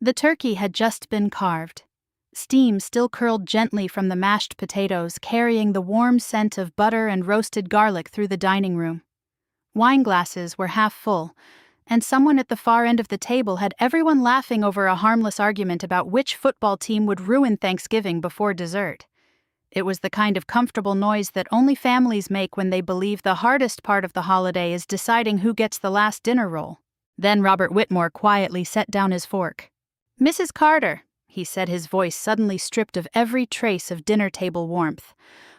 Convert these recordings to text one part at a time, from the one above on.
The turkey had just been carved. Steam still curled gently from the mashed potatoes, carrying the warm scent of butter and roasted garlic through the dining room. Wine glasses were half full, and someone at the far end of the table had everyone laughing over a harmless argument about which football team would ruin Thanksgiving before dessert. It was the kind of comfortable noise that only families make when they believe the hardest part of the holiday is deciding who gets the last dinner roll. Then Robert Whitmore quietly set down his fork. "Mrs. Carter," he said, his voice suddenly stripped of every trace of dinner table warmth,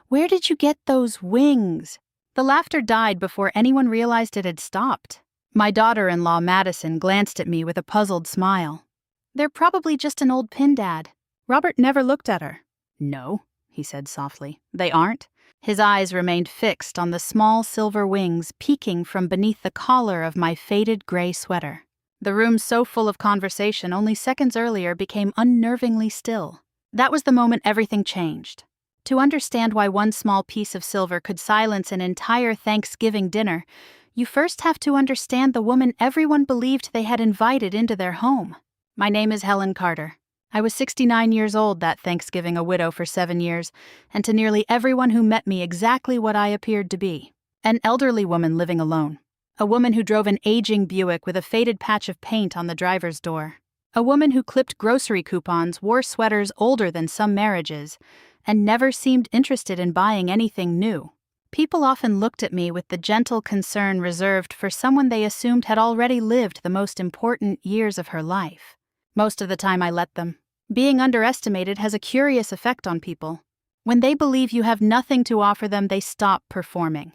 "where did you get those wings?" The laughter died before anyone realized it had stopped. My daughter-in-law, Madison, glanced at me with a puzzled smile. "They're probably just an old pin, Dad." Robert never looked at her. "No," he said softly, "they aren't." His eyes remained fixed on the small silver wings peeking from beneath the collar of my faded gray sweater. The room, so full of conversation only seconds earlier, became unnervingly still. That was the moment everything changed. To understand why one small piece of silver could silence an entire Thanksgiving dinner, you first have to understand the woman everyone believed they had invited into their home. My name is Helen Carter. I was 69 years old that Thanksgiving, a widow for 7 years, and to nearly everyone who met me exactly what I appeared to be. An elderly woman living alone. A woman who drove an aging Buick with a faded patch of paint on the driver's door. A woman who clipped grocery coupons, wore sweaters older than some marriages, and never seemed interested in buying anything new. People often looked at me with the gentle concern reserved for someone they assumed had already lived the most important years of her life. Most of the time I let them. Being underestimated has a curious effect on people. When they believe you have nothing to offer them, they stop performing.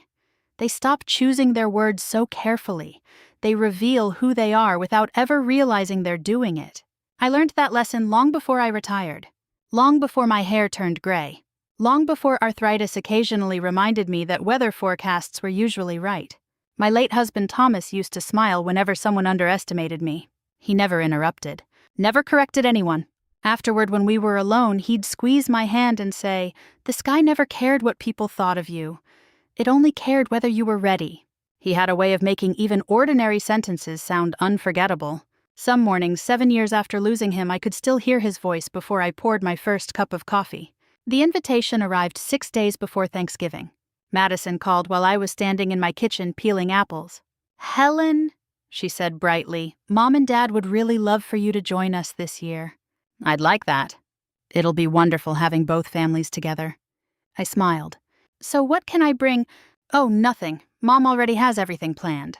They stop choosing their words so carefully. They reveal who they are without ever realizing they're doing it. I learned that lesson long before I retired. Long before my hair turned gray. Long before arthritis occasionally reminded me that weather forecasts were usually right. My late husband Thomas used to smile whenever someone underestimated me. He never interrupted. Never corrected anyone. Afterward, when we were alone, he'd squeeze my hand and say, "The sky never cared what people thought of you. It only cared whether you were ready." He had a way of making even ordinary sentences sound unforgettable. Some mornings, 7 years after losing him, I could still hear his voice before I poured my first cup of coffee. The invitation arrived 6 days before Thanksgiving. Madison called while I was standing in my kitchen peeling apples. "Helen," she said brightly, "Mom and Dad would really love for you to join us this year." "I'd like that. It'll be wonderful having both families together." I smiled. "So what can I bring?" "Oh, nothing. Mom already has everything planned."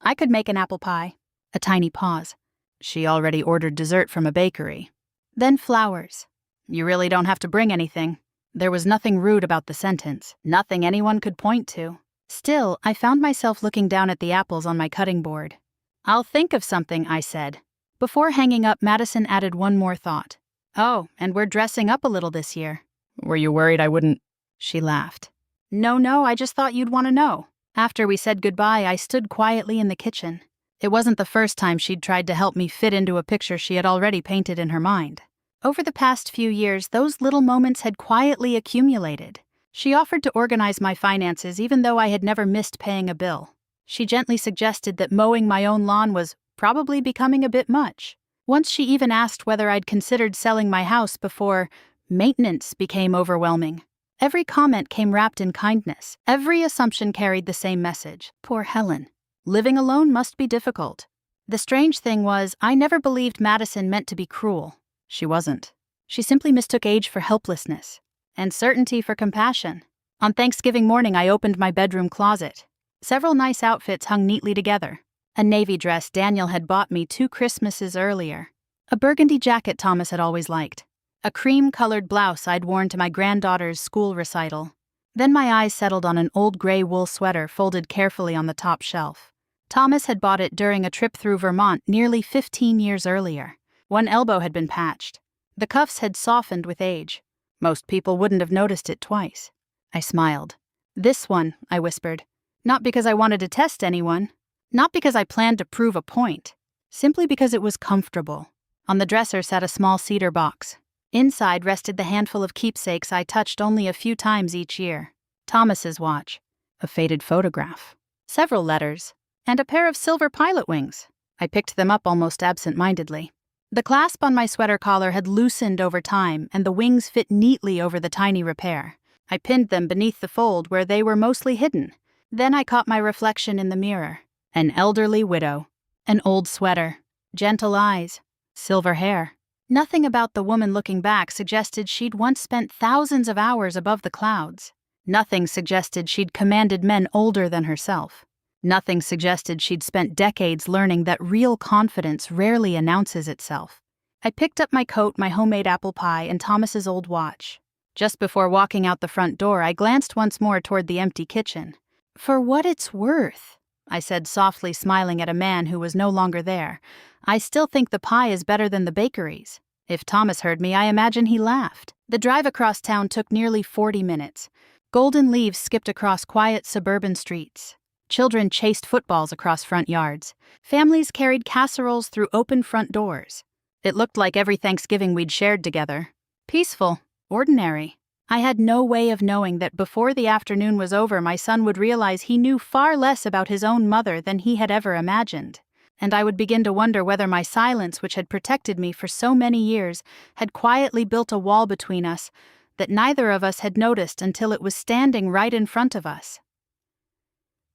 "I could make an apple pie." A tiny pause. "She already ordered dessert from a bakery." "Then flowers." "You really don't have to bring anything." There was nothing rude about the sentence, nothing anyone could point to. Still, I found myself looking down at the apples on my cutting board. "I'll think of something," I said. Before hanging up, Madison added one more thought. "Oh, and we're dressing up a little this year." "Were you worried I wouldn't?" She laughed. No, I just thought you'd want to know." After we said goodbye, I stood quietly in the kitchen. It wasn't the first time she'd tried to help me fit into a picture she had already painted in her mind. Over the past few years, those little moments had quietly accumulated. She offered to organize my finances even though I had never missed paying a bill. She gently suggested that mowing my own lawn was probably becoming a bit much. Once she even asked whether I'd considered selling my house before maintenance became overwhelming. Every comment came wrapped in kindness. Every assumption carried the same message. Poor Helen. Living alone must be difficult. The strange thing was, I never believed Madison meant to be cruel. She wasn't. She simply mistook age for helplessness, and certainty for compassion. On Thanksgiving morning, I opened my bedroom closet. Several nice outfits hung neatly together. A navy dress Daniel had bought me 2 Christmases earlier. A burgundy jacket Thomas had always liked. A cream-colored blouse I'd worn to my granddaughter's school recital. Then my eyes settled on an old gray wool sweater folded carefully on the top shelf. Thomas had bought it during a trip through Vermont nearly 15 years earlier. One elbow had been patched. The cuffs had softened with age. Most people wouldn't have noticed it twice. I smiled. "This one," I whispered. Not because I wanted to test anyone. Not because I planned to prove a point. Simply because it was comfortable. On the dresser sat a small cedar box. Inside rested the handful of keepsakes I touched only a few times each year. Thomas's watch. A faded photograph. Several letters. And a pair of silver pilot wings. I picked them up almost absent-mindedly. The clasp on my sweater collar had loosened over time, and the wings fit neatly over the tiny repair. I pinned them beneath the fold where they were mostly hidden. Then I caught my reflection in the mirror. An elderly widow. An old sweater. Gentle eyes. Silver hair. Nothing about the woman looking back suggested she'd once spent thousands of hours above the clouds. Nothing suggested she'd commanded men older than herself. Nothing suggested she'd spent decades learning that real confidence rarely announces itself. I picked up my coat, my homemade apple pie, and Thomas's old watch. Just before walking out the front door, I glanced once more toward the empty kitchen. "For what it's worth," I said softly, smiling at a man who was no longer there, "I still think the pie is better than the bakery's." If Thomas heard me, I imagine he laughed. The drive across town took nearly 40 minutes. Golden leaves skipped across quiet suburban streets. Children chased footballs across front yards. Families carried casseroles through open front doors. It looked like every Thanksgiving we'd shared together. Peaceful, ordinary. I had no way of knowing that before the afternoon was over, my son would realize he knew far less about his own mother than he had ever imagined. And I would begin to wonder whether my silence, which had protected me for so many years, had quietly built a wall between us that neither of us had noticed until it was standing right in front of us.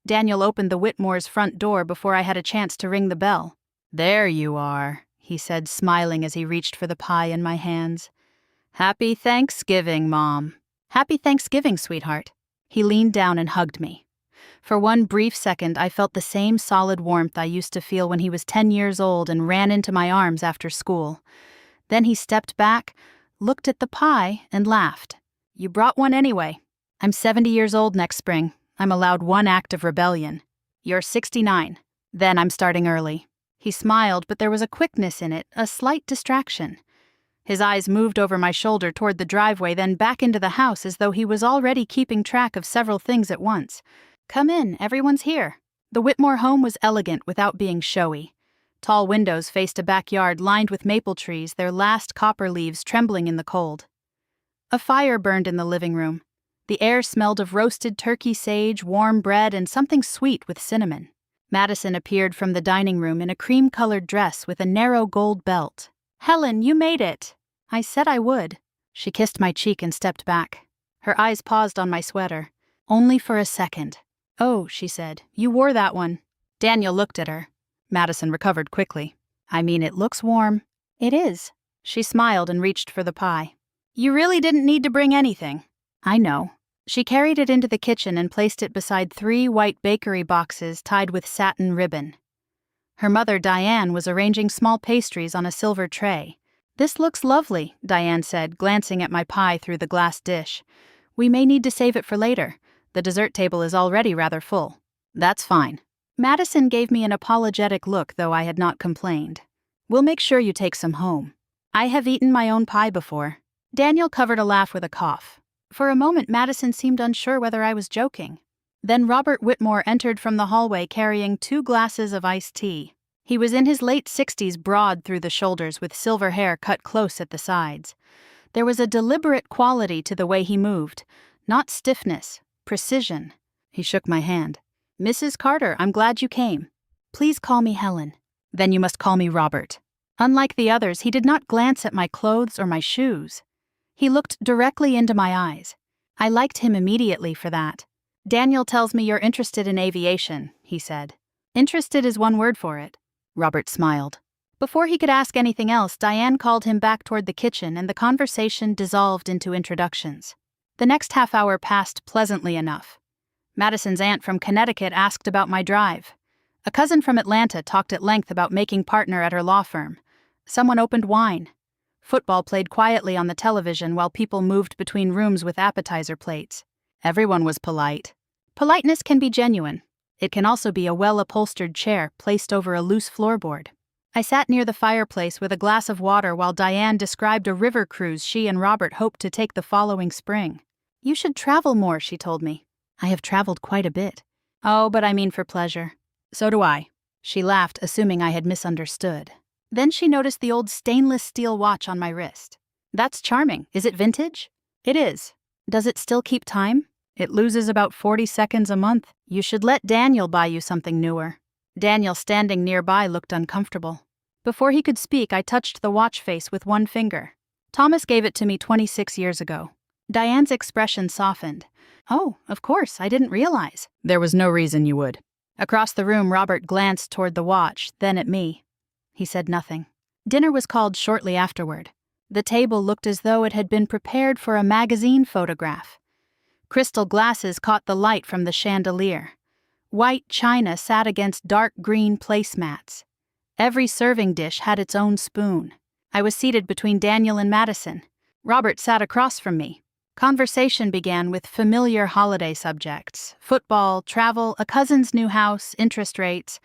Daniel opened the Whitmore's front door before I had a chance to ring the bell. "There you are," he said, smiling as he reached for the pie in my hands. "Happy Thanksgiving, Mom." "Happy Thanksgiving, sweetheart." He leaned down and hugged me. For one brief second, I felt the same solid warmth I used to feel when he was 10 years old and ran into my arms after school. Then he stepped back, looked at the pie, and laughed. "You brought one anyway. I'm 70 years old next spring. I'm allowed one act of rebellion. You're 69. Then I'm starting early." He smiled, but there was a quickness in it, a slight distraction. His eyes moved over my shoulder toward the driveway, then back into the house as though he was already keeping track of several things at once. "Come in, everyone's here." The Whitmore home was elegant without being showy. Tall windows faced a backyard lined with maple trees, their last copper leaves trembling in the cold. A fire burned in the living room. The air smelled of roasted turkey, sage, warm bread, and something sweet with cinnamon. Madison appeared from the dining room in a cream-colored dress with a narrow gold belt. "Helen, you made it." "I said I would." She kissed my cheek and stepped back. Her eyes paused on my sweater. Only for a second. "Oh," she said, "you wore that one." Daniel looked at her. Madison recovered quickly. "I mean, it looks warm." "It is." She smiled and reached for the pie. "You really didn't need to bring anything." "I know." She carried it into the kitchen and placed it beside 3 white bakery boxes tied with satin ribbon. Her mother, Diane, was arranging small pastries on a silver tray. "This looks lovely," Diane said, glancing at my pie through the glass dish. "We may need to save it for later. The dessert table is already rather full." "That's fine." Madison gave me an apologetic look, though I had not complained. "We'll make sure you take some home. I have eaten my own pie before." Daniel covered a laugh with a cough. For a moment, Madison seemed unsure whether I was joking. Then Robert Whitmore entered from the hallway carrying 2 glasses of iced tea. He was in his late 60s, broad through the shoulders, with silver hair cut close at the sides. There was a deliberate quality to the way he moved, not stiffness, precision. He shook my hand. "Mrs. Carter, I'm glad you came." "Please call me Helen." "Then you must call me Robert." Unlike the others, he did not glance at my clothes or my shoes. He looked directly into my eyes. I liked him immediately for that. "Daniel tells me you're interested in aviation," he said. "Interested is one word for it." Robert smiled. Before he could ask anything else, Diane called him back toward the kitchen, and the conversation dissolved into introductions. The next half hour passed pleasantly enough. Madison's aunt from Connecticut asked about my drive. A cousin from Atlanta talked at length about making partner at her law firm. Someone opened wine. Football played quietly on the television while people moved between rooms with appetizer plates. Everyone was polite. Politeness can be genuine. It can also be a well-upholstered chair placed over a loose floorboard. I sat near the fireplace with a glass of water while Diane described a river cruise she and Robert hoped to take the following spring. "You should travel more," she told me. "I have traveled quite a bit." "Oh, but I mean for pleasure." "So do I." She laughed, assuming I had misunderstood. Then she noticed the old stainless steel watch on my wrist. "That's charming. Is it vintage?" "It is." "Does it still keep time?" "It loses about 40 seconds a month. You should let Daniel buy you something newer." Daniel, standing nearby, looked uncomfortable. Before he could speak, I touched the watch face with one finger. Thomas gave it to me 26 years ago. Diane's expression softened. Oh, of course, I didn't realize. There was no reason you would. Across the room, Robert glanced toward the watch, then at me. He said nothing. Dinner was called shortly afterward. The table looked as though it had been prepared for a magazine photograph. Crystal glasses caught the light from the chandelier. White china sat against dark green placemats. Every serving dish had its own spoon. I was seated between Daniel and Madison. Robert sat across from me. Conversation began with familiar holiday subjects: football, travel, a cousin's new house, interest rates,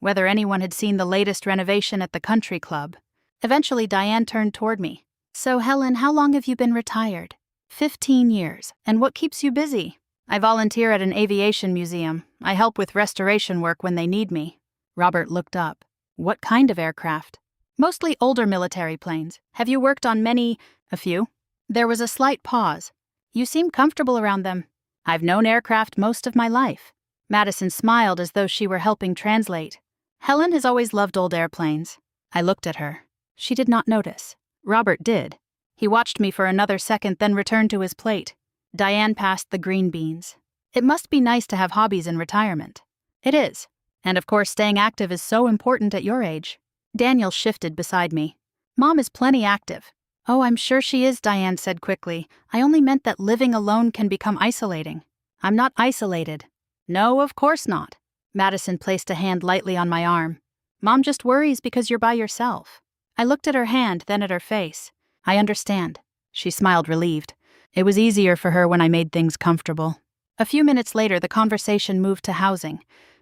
whether anyone had seen the latest renovation at the country club. Eventually, Diane turned toward me. So, Helen, how long have you been retired? 15 years. And what keeps you busy? I volunteer at an aviation museum. I help with restoration work when they need me. Robert looked up. What kind of aircraft? Mostly older military planes. Have you worked on many? A few. There was a slight pause. You seem comfortable around them. I've known aircraft most of my life. Madison smiled as though she were helping translate. Helen has always loved old airplanes. I looked at her. She did not notice. Robert did. He watched me for another second, then returned to his plate. Diane passed the green beans. It must be nice to have hobbies in retirement. It is. And of course, staying active is so important at your age. Daniel shifted beside me. Mom is plenty active. Oh, I'm sure she is, Diane said quickly. I only meant that living alone can become isolating. I'm not isolated. No, of course not. Madison placed a hand lightly on my arm. Mom just worries because you're by yourself. I looked at her hand, then at her face. I understand. She smiled relieved. It was easier for her when I made things comfortable. A few minutes later, the conversation moved to housing.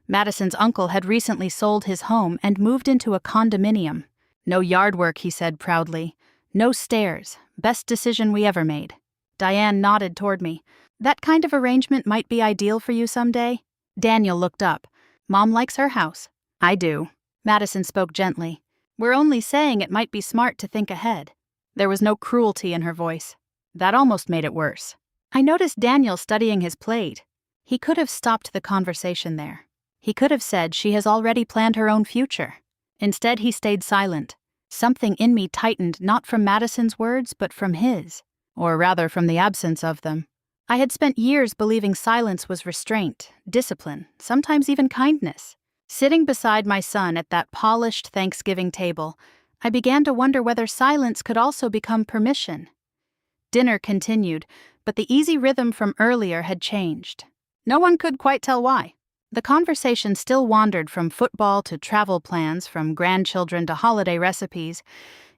Madison's uncle had recently sold his home and moved into a condominium. No yard work, he said proudly. No stairs. Best decision we ever made. Diane nodded toward me. That kind of arrangement might be ideal for you someday? Daniel looked up. Mom likes her house. I do. Madison spoke gently. We're only saying it might be smart to think ahead. There was no cruelty in her voice. That almost made it worse. I noticed Daniel studying his plate. He could have stopped the conversation there. He could have said she has already planned her own future. Instead, he stayed silent. Something in me tightened, not from Madison's words, but from his. Or rather, from the absence of them. I had spent years believing silence was restraint, discipline, sometimes even kindness. Sitting beside my son at that polished Thanksgiving table, I began to wonder whether silence could also become permission. Dinner continued, but the easy rhythm from earlier had changed. No one could quite tell why. The conversation still wandered from football to travel plans, from grandchildren to holiday recipes,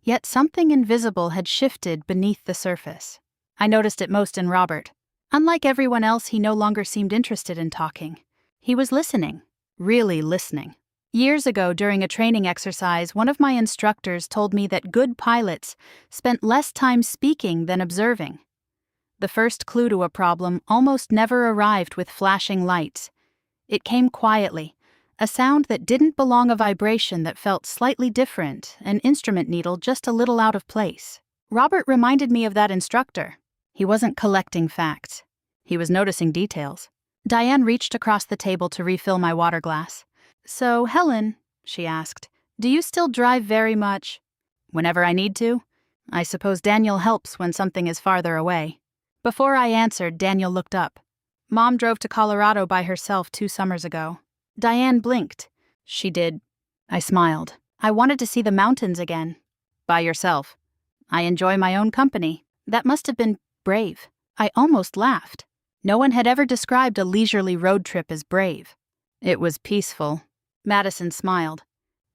yet something invisible had shifted beneath the surface. I noticed it most in Robert. Unlike everyone else, he no longer seemed interested in talking. He was listening, really listening. Years ago, during a training exercise, one of my instructors told me that good pilots spent less time speaking than observing. The first clue to a problem almost never arrived with flashing lights. It came quietly, a sound that didn't belong, a vibration that felt slightly different, an instrument needle just a little out of place. Robert reminded me of that instructor. He wasn't collecting facts. He was noticing details. Diane reached across the table to refill my water glass. So, Helen, she asked, do you still drive very much? Whenever I need to. I suppose Daniel helps when something is farther away. Before I answered, Daniel looked up. Mom drove to Colorado by herself 2 summers ago. Diane blinked. She did. I smiled. I wanted to see the mountains again. By yourself. I enjoy my own company. That must have been brave. I almost laughed. No one had ever described a leisurely road trip as brave. It was peaceful. Madison smiled.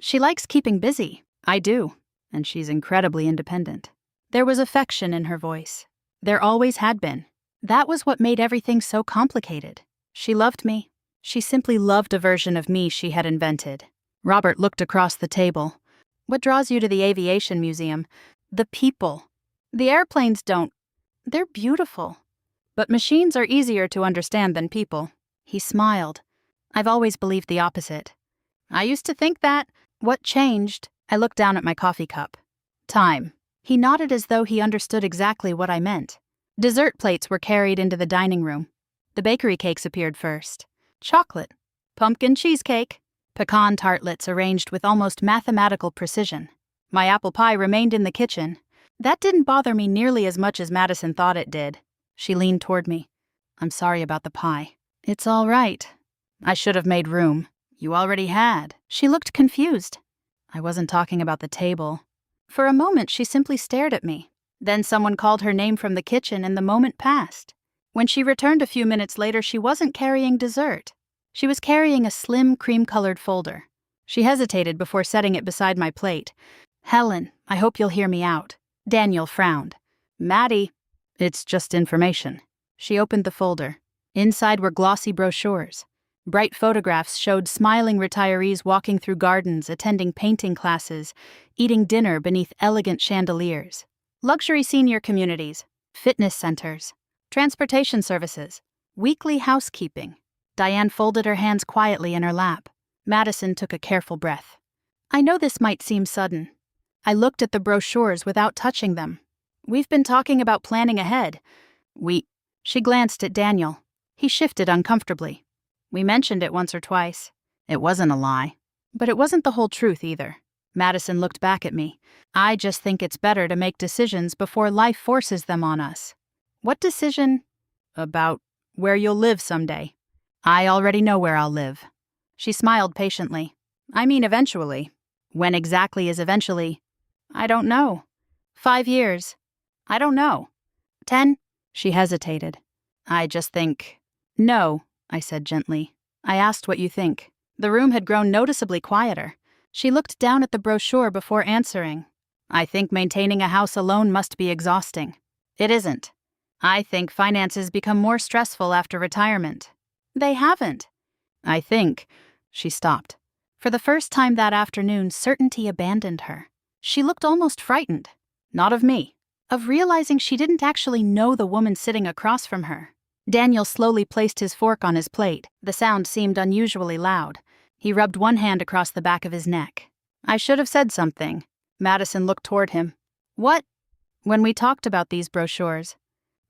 She likes keeping busy. I do. And she's incredibly independent. There was affection in her voice. There always had been. That was what made everything so complicated. She loved me. She simply loved a version of me she had invented. Robert looked across the table. What draws you to the aviation museum? The people. The airplanes don't. They're beautiful. But machines are easier to understand than people. He smiled. I've always believed the opposite. I used to think that. What changed? I looked down at my coffee cup. Time. He nodded as though he understood exactly what I meant. Dessert plates were carried into the dining room. The bakery cakes appeared first. Chocolate. Pumpkin cheesecake. pecan tartlets arranged with almost mathematical precision. My apple pie remained in the kitchen. That didn't bother me nearly as much as Madison thought it did. She leaned toward me. I'm sorry about the pie. It's all right. I should have made room. You already had. She looked confused. I wasn't talking about the table. For a moment, she simply stared at me. Then someone called her name from the kitchen and the moment passed. When she returned a few minutes later, she wasn't carrying dessert. She was carrying a slim, cream-colored folder. She hesitated before setting it beside my plate. Helen, I hope you'll hear me out. Daniel frowned. Maddie, it's just information. She opened the folder. Inside were glossy brochures. Bright photographs showed smiling retirees walking through gardens, attending painting classes, eating dinner beneath elegant chandeliers. Luxury senior communities, fitness centers, transportation services, weekly housekeeping. Diane folded her hands quietly in her lap. Madison took a careful breath. I know this might seem sudden. I looked at the brochures without touching them. We've been talking about planning ahead. She glanced at Daniel. He shifted uncomfortably. We mentioned it once or twice. It wasn't a lie. But it wasn't the whole truth either. Madison looked back at me. I just think it's better to make decisions before life forces them on us. What decision? About where you'll live someday. I already know where I'll live. She smiled patiently. I mean eventually. When exactly is eventually? I don't know. 5 years. I don't know. 10? She hesitated. I just think. No, I said gently. I asked what you think. The room had grown noticeably quieter. She looked down at the brochure before answering. I think maintaining a house alone must be exhausting. It isn't. I think finances become more stressful after retirement. They haven't. I think. She stopped. For the first time that afternoon, certainty abandoned her. She looked almost frightened. Not of me. Of realizing she didn't actually know the woman sitting across from her. Daniel slowly placed his fork on his plate. The sound seemed unusually loud. He rubbed one hand across the back of his neck. I should have said something. Madison looked toward him. What? When we talked about these brochures.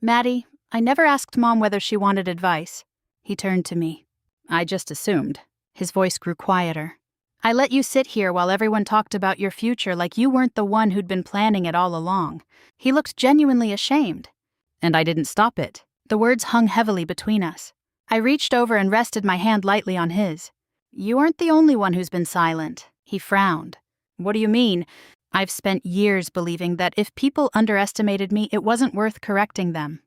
Maddie, I never asked Mom whether she wanted advice. He turned to me. I just assumed. His voice grew quieter. I let you sit here while everyone talked about your future like you weren't the one who'd been planning it all along. He looked genuinely ashamed. And I didn't stop it. The words hung heavily between us. I reached over and rested my hand lightly on his. You aren't the only one who's been silent. He frowned. What do you mean? I've spent years believing that if people underestimated me, it wasn't worth correcting them.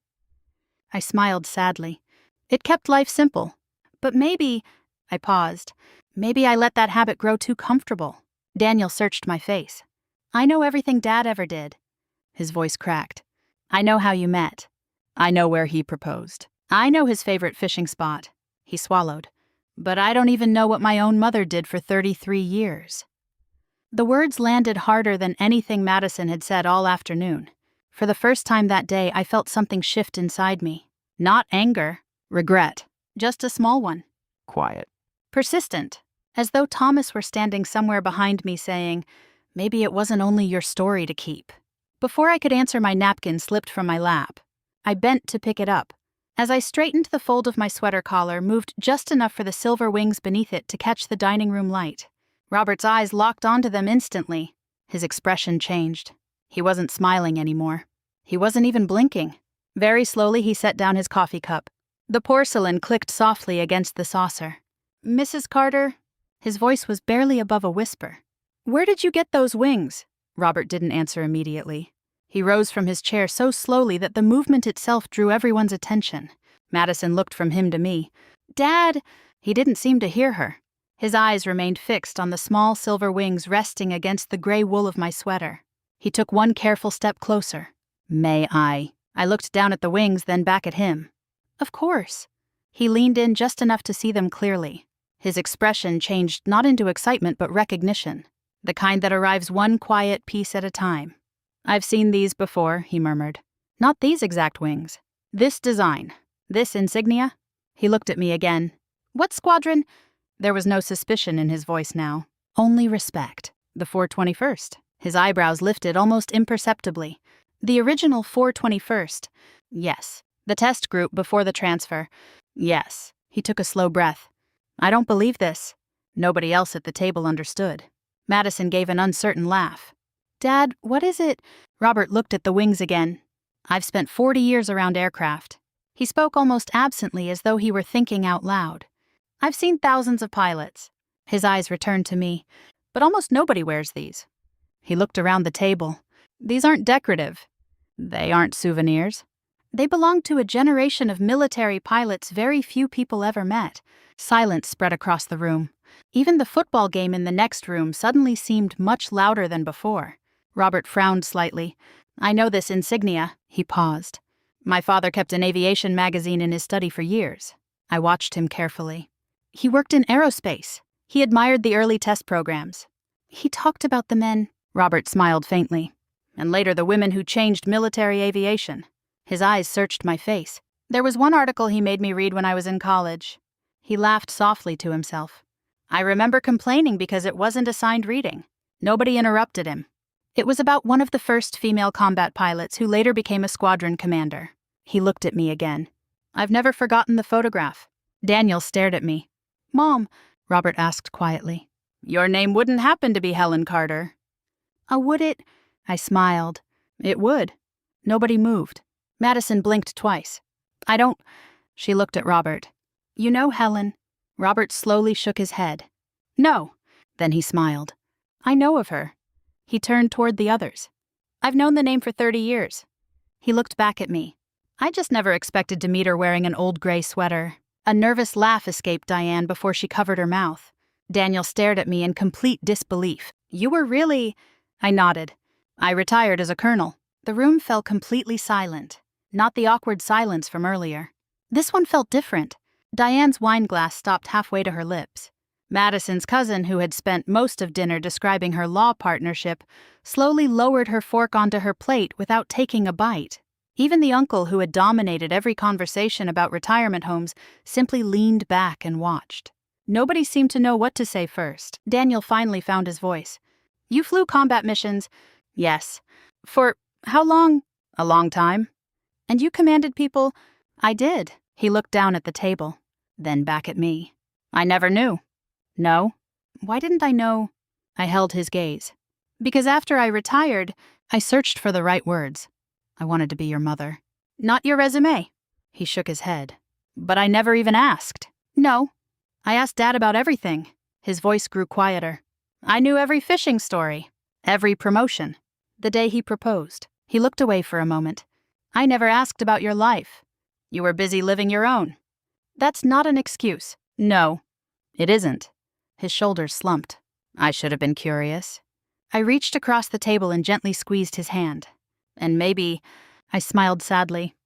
I smiled sadly. It kept life simple. But maybe, I paused, maybe I let that habit grow too comfortable. Daniel searched my face. I know everything Dad ever did. His voice cracked. I know how you met. I know where he proposed. I know his favorite fishing spot. He swallowed. But I don't even know what my own mother did for 33 years. The words landed harder than anything Madison had said all afternoon. For the first time that day, I felt something shift inside me. Not anger, regret, just a small one. Quiet. Persistent, as though Thomas were standing somewhere behind me saying, maybe it wasn't only your story to keep. Before I could answer, my napkin slipped from my lap. I bent to pick it up. As I straightened, the fold of my sweater collar moved just enough for the silver wings beneath it to catch the dining room light. Robert's eyes locked onto them instantly. His expression changed. He wasn't smiling anymore. He wasn't even blinking. Very slowly, he set down his coffee cup. The porcelain clicked softly against the saucer. Mrs. Carter? His voice was barely above a whisper. Where did you get those wings? Robert didn't answer immediately. He rose from his chair so slowly that the movement itself drew everyone's attention. Madison looked from him to me. Dad! He didn't seem to hear her. His eyes remained fixed on the small silver wings resting against the gray wool of my sweater. He took one careful step closer. May I? I looked down at the wings, then back at him. Of course. He leaned in just enough to see them clearly. His expression changed not into excitement but recognition, the kind that arrives one quiet piece at a time. I've seen these before, he murmured. Not these exact wings. This design. This insignia. He looked at me again. What squadron? There was no suspicion in his voice now. Only respect. The 421st. His eyebrows lifted almost imperceptibly. The original 421st. Yes. The test group before the transfer. Yes. He took a slow breath. I don't believe this. Nobody else at the table understood. Madison gave an uncertain laugh. "Dad, what is it?" Robert looked at the wings again. "I've spent 40 years around aircraft." He spoke almost absently as though he were thinking out loud. "I've seen thousands of pilots." His eyes returned to me. "But almost nobody wears these." He looked around the table. "These aren't decorative. They aren't souvenirs. They belong to a generation of military pilots very few people ever met." Silence spread across the room. Even the football game in the next room suddenly seemed much louder than before. Robert frowned slightly. "I know this insignia." He paused. "My father kept an aviation magazine in his study for years." I watched him carefully. "He worked in aerospace. He admired the early test programs. He talked about the men." Robert smiled faintly. "And later the women who changed military aviation." His eyes searched my face. "There was one article he made me read when I was in college." He laughed softly to himself. "I remember complaining because it wasn't assigned reading." Nobody interrupted him. "It was about one of the first female combat pilots who later became a squadron commander." He looked at me again. "I've never forgotten the photograph." Daniel stared at me. "Mom," Robert asked quietly, "your name wouldn't happen to be Helen Carter?" Would it?" I smiled. "It would." Nobody moved. Madison blinked twice. "I don't—" She looked at Robert. "You know Helen?" Robert slowly shook his head. "No." Then he smiled. "I know of her." He turned toward the others. "I've known the name for 30 years. He looked back at me. "I just never expected to meet her wearing an old gray sweater." A nervous laugh escaped Diane before she covered her mouth. Daniel stared at me in complete disbelief. "You were really—" I nodded. "I retired as a colonel." The room fell completely silent. Not the awkward silence from earlier. This one felt different. Diane's wineglass stopped halfway to her lips. Madison's cousin, who had spent most of dinner describing her law partnership, slowly lowered her fork onto her plate without taking a bite. Even the uncle who had dominated every conversation about retirement homes simply leaned back and watched. Nobody seemed to know what to say first. Daniel finally found his voice. "You flew combat missions?" "Yes." "For how long?" "A long time." "And you commanded people?" "I did." He looked down at the table, then back at me. "I never knew." "No." "Why didn't I know?" I held his gaze. "Because after I retired, I searched for the right words. I wanted to be your mother." "Not your resume." He shook his head. "But I never even asked." "No. I asked Dad about everything." His voice grew quieter. "I knew every fishing story, every promotion." The day he proposed. He looked away for a moment. "I never asked about your life. You were busy living your own." "That's not an excuse." "No, it isn't." His shoulders slumped. "I should have been curious." I reached across the table and gently squeezed his hand. "And maybe—" I smiled sadly.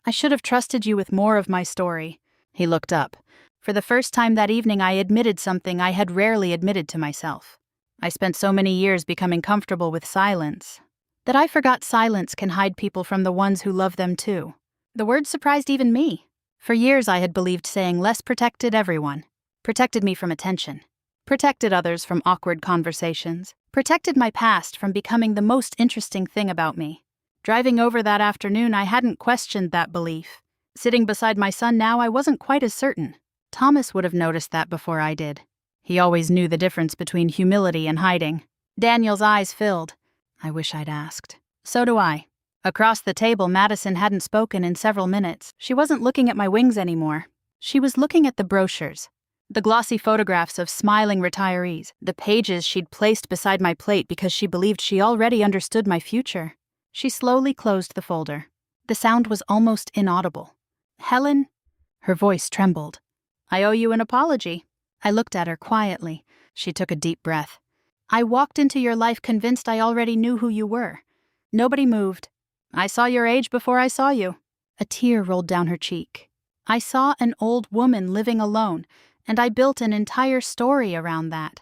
"I should have trusted you with more of my story." He looked up. For the first time that evening I admitted something I had rarely admitted to myself. I spent so many years becoming comfortable with silence that I forgot silence can hide people from the ones who love them too. The word surprised even me. For years I had believed saying less protected everyone. Protected me from attention. Protected others from awkward conversations. Protected my past from becoming the most interesting thing about me. Driving over that afternoon, I hadn't questioned that belief. Sitting beside my son now, I wasn't quite as certain. Thomas would have noticed that before I did. He always knew the difference between humility and hiding. Daniel's eyes filled. I wish I'd asked. So do I. Across the table, Madison hadn't spoken in several minutes. She wasn't looking at my wings anymore. She was looking at the brochures. The glossy photographs of smiling retirees. The pages she'd placed beside my plate because she believed she already understood my future. She slowly closed the folder. The sound was almost inaudible. "Helen?" Her voice trembled. "I owe you an apology." I looked at her quietly. She took a deep breath. "I walked into your life convinced I already knew who you were." Nobody moved. "I saw your age before I saw you." A tear rolled down her cheek. "I saw an old woman living alone, and I built an entire story around that.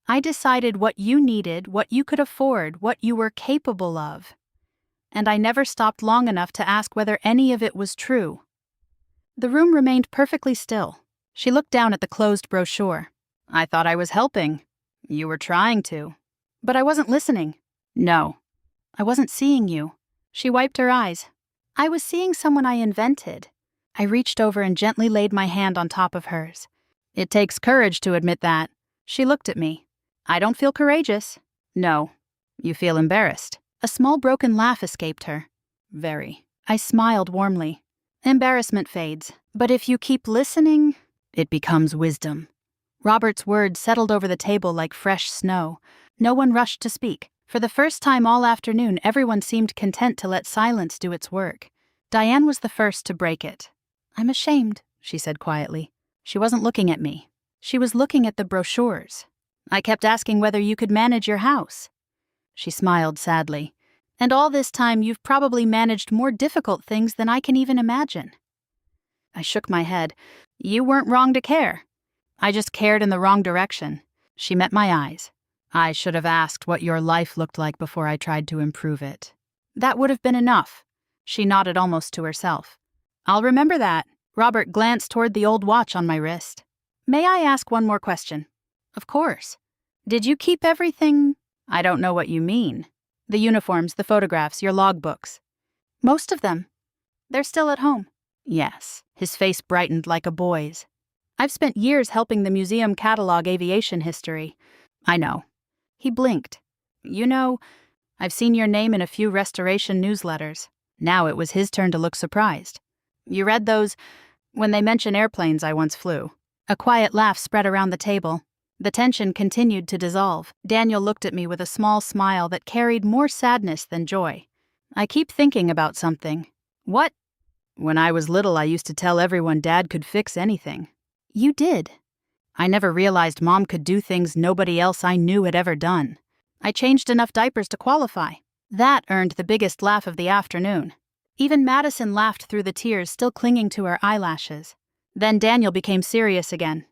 I decided what you needed, what you could afford, what you were capable of. And I never stopped long enough to ask whether any of it was true." The room remained perfectly still. She looked down at the closed brochure. "I thought I was helping." "You were trying to." "But I wasn't listening." "No." "I wasn't seeing you." She wiped her eyes. "I was seeing someone I invented." I reached over and gently laid my hand on top of hers. It takes courage to admit that. She looked at me. I don't feel courageous. No. You feel embarrassed. A small broken laugh escaped her. Very. I smiled warmly. Embarrassment fades, but if you keep listening, it becomes wisdom. Robert's words settled over the table like fresh snow. No one rushed to speak. For the first time all afternoon, everyone seemed content to let silence do its work. Diane was the first to break it. I'm ashamed, she said quietly. She wasn't looking at me. She was looking at the brochures. I kept asking whether you could manage your house. She smiled sadly. And all this time you've probably managed more difficult things than I can even imagine. I shook my head. You weren't wrong to care. I just cared in the wrong direction. She met my eyes. I should have asked what your life looked like before I tried to improve it. That would have been enough. She nodded almost to herself. I'll remember that. Robert glanced toward the old watch on my wrist. May I ask one more question? Of course. Did you keep everything? I don't know what you mean. The uniforms, the photographs, your logbooks. Most of them. They're still at home. Yes. His face brightened like a boy's. I've spent years helping the museum catalog aviation history. I know. He blinked. You know, I've seen your name in a few restoration newsletters. Now it was his turn to look surprised. You read those when they mention airplanes I once flew. A quiet laugh spread around the table. The tension continued to dissolve. Daniel looked at me with a small smile that carried more sadness than joy. I keep thinking about something. What? When I was little, I used to tell everyone Dad could fix anything. You did. I never realized Mom could do things nobody else I knew had ever done. I changed enough diapers to qualify. That earned the biggest laugh of the afternoon. Even Madison laughed through the tears still clinging to her eyelashes. Then Daniel became serious again.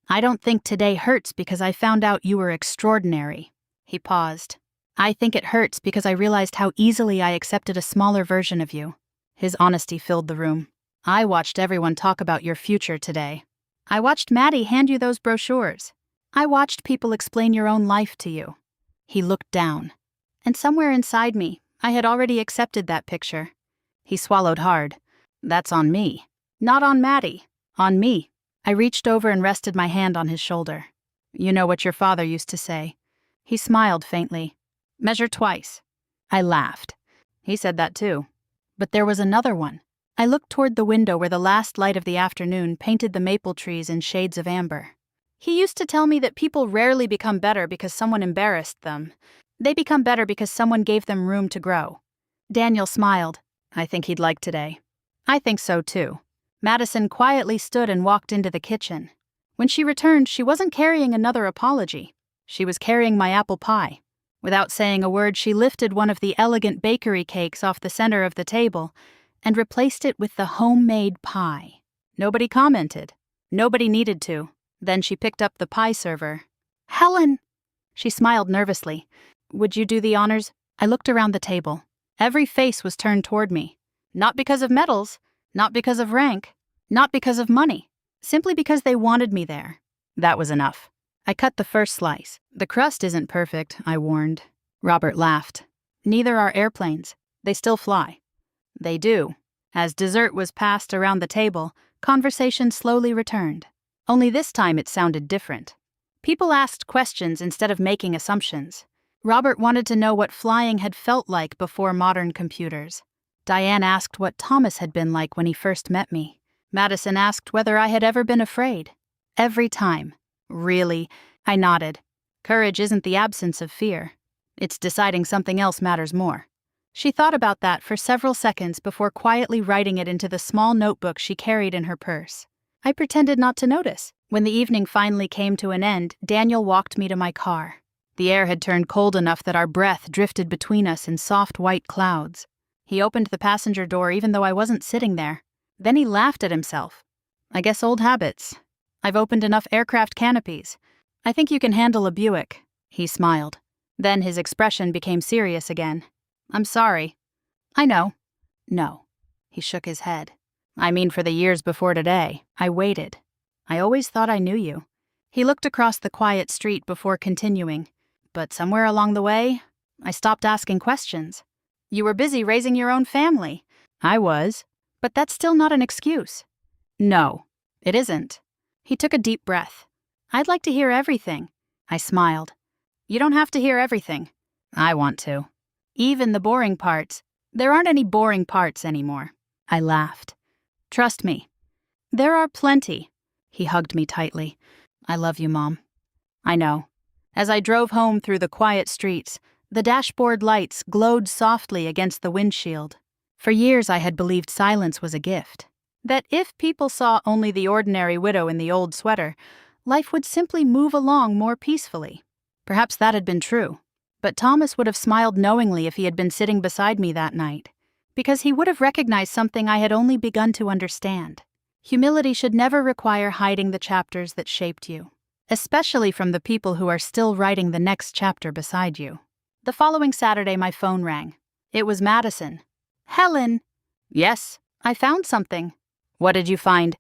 I don't think today hurts because I found out you were extraordinary. He paused. I think it hurts because I realized how easily I accepted a smaller version of you. His honesty filled the room. I watched everyone talk about your future today. I watched Maddie hand you those brochures. I watched people explain your own life to you. He looked down. And somewhere inside me, I had already accepted that picture. He swallowed hard. That's on me. Not on Maddie. On me. I reached over and rested my hand on his shoulder. You know what your father used to say. He smiled faintly. Measure twice. I laughed. He said that too. But there was another one. I looked toward the window where the last light of the afternoon painted the maple trees in shades of amber. He used to tell me that people rarely become better because someone embarrassed them. They become better because someone gave them room to grow. Daniel smiled. I think he'd like today. I think so too. Madison quietly stood and walked into the kitchen. When she returned, she wasn't carrying another apology. She was carrying my apple pie. Without saying a word, she lifted one of the elegant bakery cakes off the center of the table and replaced it with the homemade pie. Nobody commented. Nobody needed to. Then she picked up the pie server. Helen! She smiled nervously. Would you do the honors? I looked around the table. Every face was turned toward me. Not because of medals, not because of rank, not because of money. Simply because they wanted me there. That was enough. I cut the first slice. The crust isn't perfect, I warned. Robert laughed. Neither are airplanes. They still fly. They do. As dessert was passed around the table, conversation slowly returned. Only this time it sounded different. People asked questions instead of making assumptions. Robert wanted to know what flying had felt like before modern computers. Diane asked what Thomas had been like when he first met me. Madison asked whether I had ever been afraid. Every time. Really? I nodded. Courage isn't the absence of fear. It's deciding something else matters more. She thought about that for several seconds before quietly writing it into the small notebook she carried in her purse. I pretended not to notice. When the evening finally came to an end, Daniel walked me to my car. The air had turned cold enough that our breath drifted between us in soft white clouds. He opened the passenger door even though I wasn't sitting there. Then he laughed at himself. I guess old habits. I've opened enough aircraft canopies. I think you can handle a Buick. He smiled. Then his expression became serious again. I'm sorry. I know. No. He shook his head. I mean for the years before today. I waited. I always thought I knew you. He looked across the quiet street before continuing. But somewhere along the way, I stopped asking questions. You were busy raising your own family. I was. But that's still not an excuse. No, it isn't. He took a deep breath. I'd like to hear everything. I smiled. You don't have to hear everything. I want to. Even the boring parts. There aren't any boring parts anymore. I laughed. Trust me. There are plenty. He hugged me tightly. I love you, Mom. I know. As I drove home through the quiet streets, the dashboard lights glowed softly against the windshield. For years I had believed silence was a gift. That if people saw only the ordinary widow in the old sweater, life would simply move along more peacefully. Perhaps that had been true, but Thomas would have smiled knowingly if he had been sitting beside me that night, because he would have recognized something I had only begun to understand. Humility should never require hiding the chapters that shaped you, especially from the people who are still writing the next chapter beside you. The following Saturday, my phone rang. It was Madison. Helen! Yes, I found something. What did you find?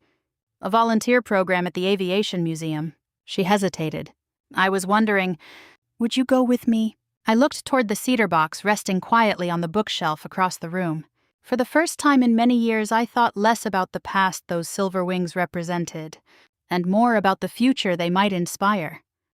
A volunteer program at the Aviation Museum. She hesitated. I was wondering, would you go with me? I looked toward the cedar box resting quietly on the bookshelf across the room. For the first time in many years, I thought less about the past those silver wings represented, and more about the future they might inspire.